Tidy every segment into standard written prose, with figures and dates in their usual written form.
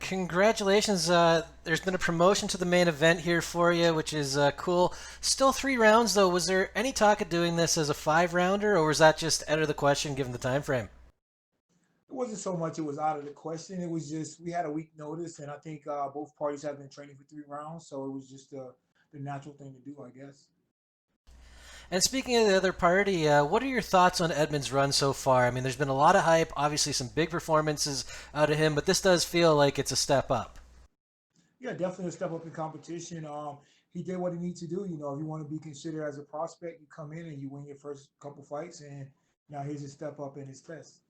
Congratulations. There's been a promotion to the main event here for you, which is cool. Still 3 rounds, though. Was there any talk of doing this as a 5-rounder, or was that just out of the question given the time frame? It wasn't so much it was out of the question. It was just we had a week notice, and I think both parties have been training for 3 rounds, so it was just the natural thing to do, I guess. And speaking of the other party, what are your thoughts on Edmond's run so far? I mean, there's been a lot of hype, obviously some big performances out of him, but this does feel like it's a step up. Yeah, definitely a step up in competition. He did what he needs to do. If you want to be considered as a prospect, you come in and you win your first couple fights, and now here's a step up in his test.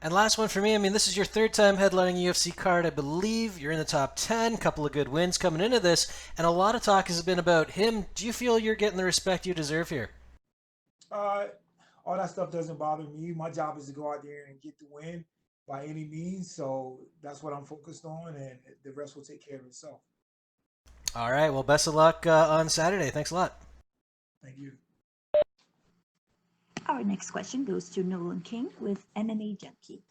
And last one for me, I mean, this is your third time headlining a UFC card. I believe you're in the top 10, couple of good wins coming into this, and a lot of talk has been about him. Do you feel you're getting the respect you deserve here? Uh, all that stuff doesn't bother me. My job is to go out there and get the win by any means. So that's what I'm focused on, and the rest will take care of itself. All right, well, best of luck on Saturday. Thanks a lot. Thank you. Our next question goes to Nolan King with MMA Junkie.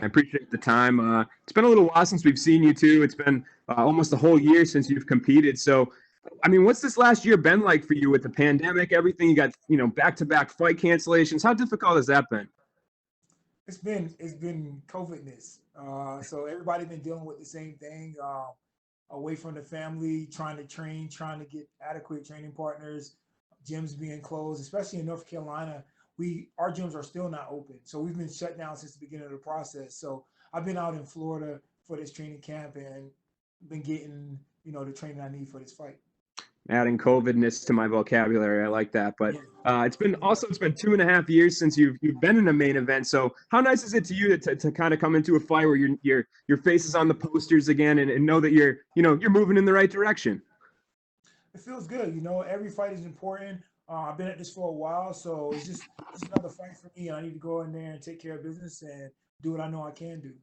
I appreciate the time. It's been a little while since we've seen you two. It's been almost a whole year since you've competed. So, I mean, what's this last year been like for you with the pandemic, everything? You got, back-to-back fight cancellations. How difficult has that been? It's been COVIDness. So everybody been dealing with the same thing. Away from the family, trying to train, trying to get adequate training partners, gyms being closed, especially in North Carolina. Our gyms are still not open, so we've been shut down since the beginning of the process. So I've been out in Florida for this training camp and been getting the training I need for this fight. Adding COVIDness to my vocabulary, I like that. But Yeah. it's been 2.5 years since you've been in a main event. So how nice is it to you to kind of come into a fight where your face is on the posters again and know that you're moving in the right direction? It feels good. Every fight is important. I've been at this for a while, so it's another fight for me, and I need to go in there and take care of business and do what I know I can do.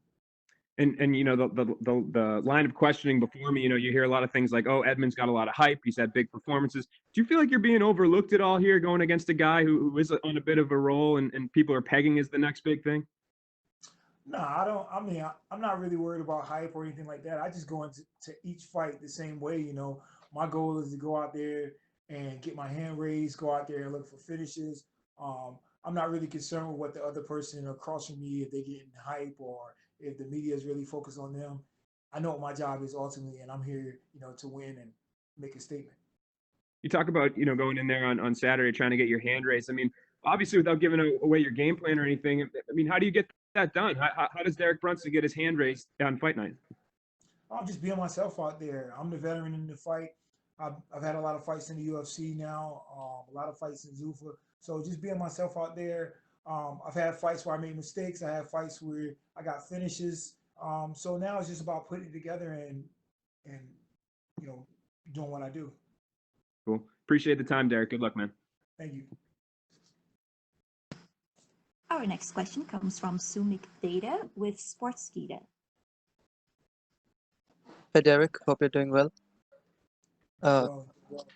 And the line of questioning before me, you hear a lot of things like, oh, Edmond's got a lot of hype. He's had big performances. Do you feel like you're being overlooked at all here going against a guy who is on a bit of a roll and people are pegging as the next big thing? No, I don't. I mean, I'm not really worried about hype or anything like that. I just go into each fight the same way. My goal is to go out there and get my hand raised, go out there and look for finishes. I'm not really concerned with what the other person across from me, if they're getting hype or if the media is really focused on them. I know what my job is ultimately, and I'm here, to win and make a statement. You talk about going in there on Saturday trying to get your hand raised. I mean, obviously without giving away your game plan or anything. I mean, how do you get that done? How does Derek Brunson get his hand raised on fight night? I'm just being myself out there. I'm the veteran in the fight. I've had a lot of fights in the UFC now, a lot of fights in Zuffa. So just being myself out there. I've had fights where I made mistakes. I had fights where I got finishes. So now it's just about putting it together and you know doing what I do. Cool. Appreciate the time, Derek. Good luck, man. Thank you. Our next question comes from Sumik Data with Sportskeeda. Hey Derek, hope you're doing well. Uh, Well,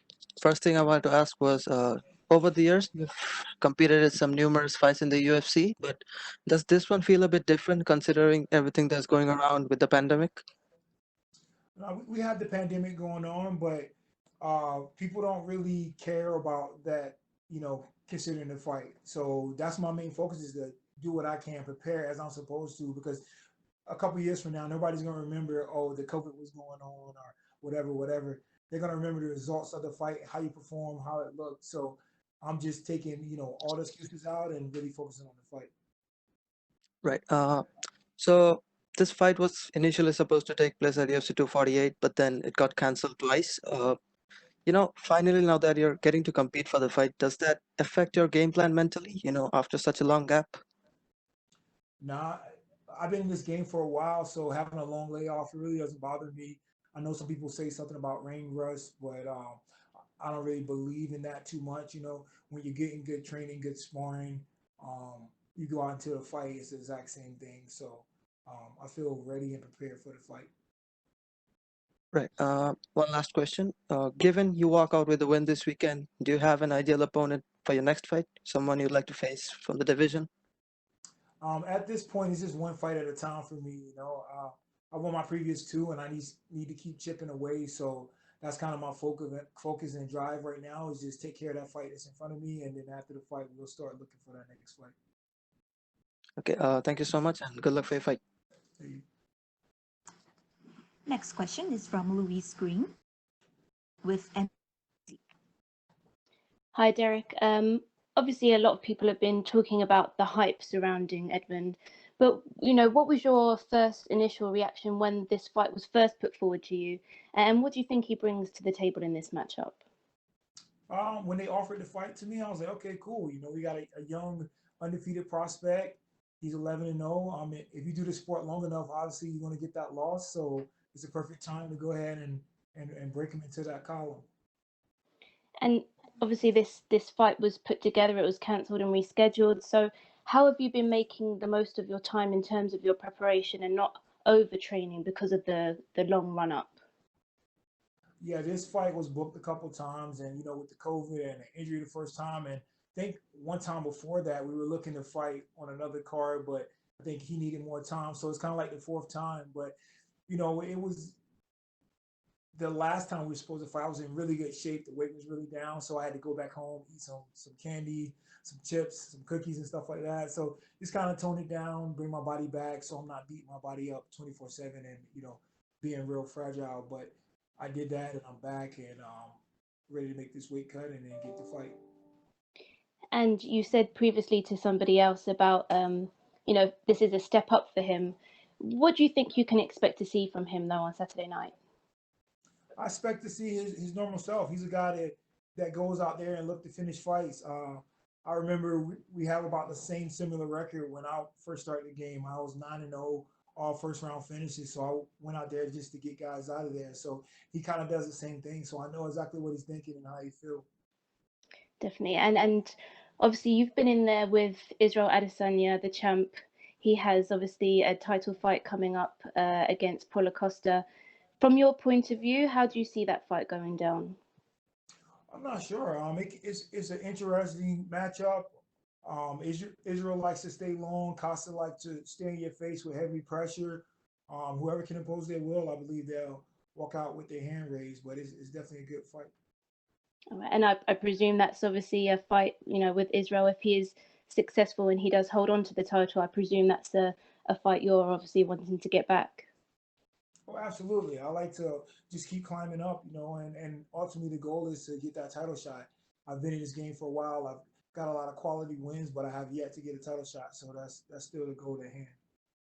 First thing I wanted to ask was, over the years you've competed in some numerous fights in the UFC, but does this one feel a bit different considering everything that's going around with the pandemic? we had the pandemic going on, but people don't really care about that, considering the fight. So that's my main focus is to do what I can, prepare as I'm supposed to, because a couple years from now, nobody's gonna remember, oh, the COVID was going on or whatever, whatever. They're gonna remember the results of the fight, how you perform, how it looked. So I'm just taking, all the excuses out and really focusing on the fight. Right. So this fight was initially supposed to take place at UFC 248, but then it got cancelled twice. Finally now that you're getting to compete for the fight, does that affect your game plan mentally, after such a long gap? Nah, I've been in this game for a while, so having a long layoff really doesn't bother me. I know some people say something about rain rust, but I don't really believe in that too much. When you're getting good training, good sparring, you go out into a fight, it's the exact same thing. So I feel ready and prepared for the fight. Right. One last question. Given you walk out with a win this weekend, do you have an ideal opponent for your next fight? Someone you'd like to face from the division? At this point, it's just one fight at a time for me. I won my previous two, and I need to keep chipping away. So that's kind of my focus and drive right now is just take care of that fight that's in front of me, and then after the fight, we'll start looking for that next fight. Okay, thank you so much and good luck for your fight. Thank you. Next question is from Louise Green with Hi, Derek. Obviously, a lot of people have been talking about the hype surrounding Edmond, but what was your first initial reaction when this fight was first put forward to you, and what do you think he brings to the table in this matchup? When they offered the fight to me, I was like, okay, cool. We got a young, undefeated prospect. He's 11-0. If you do the sport long enough, obviously you're going to get that loss. So it's a perfect time to go ahead and break him into that column. And obviously, this fight was put together. It was cancelled and rescheduled. So how have you been making the most of your time in terms of your preparation and not overtraining because of the long run up? Yeah, this fight was booked a couple times, and with the COVID and the injury the first time, and I think one time before that we were looking to fight on another card, but I think he needed more time, so it's kind of like the fourth time. But it was the last time we were supposed to fight. I was in really good shape. The weight was really down, so I had to go back home, eat some candy, some chips, some cookies, and stuff like that. So just kind of tone it down, bring my body back, so I'm not beating my body up 24/7 and being real fragile. But I did that, and I'm back and ready to make this weight cut and then get the fight. And you said previously to somebody else about, this is a step up for him. What do you think you can expect to see from him, though, on Saturday night? I expect to see his normal self. He's a guy that goes out there and look to finish fights. I remember we have about the same similar record when I first started the game. I was 9-0, all first round finishes. So I went out there just to get guys out of there. So he kind of does the same thing. So I know exactly what he's thinking and how he feels. Definitely. And obviously, you've been in there with Israel Adesanya, the champ. He has obviously a title fight coming up against Paulo Costa. From your point of view, how do you see that fight going down? I'm not sure. It's an interesting matchup. Israel likes to stay long. Costa likes to stay in your face with heavy pressure. Whoever can impose their will, I believe they'll walk out with their hand raised. But it's definitely a good fight. All right. And I presume that's obviously a fight, with Israel. If he is successful and he does hold on to the title, I presume that's a fight you're obviously wanting to get back. Oh, absolutely. I like to just keep climbing up, and ultimately the goal is to get that title shot. I've been in this game for a while. I've got a lot of quality wins, but I have yet to get a title shot. So that's still the goal at hand.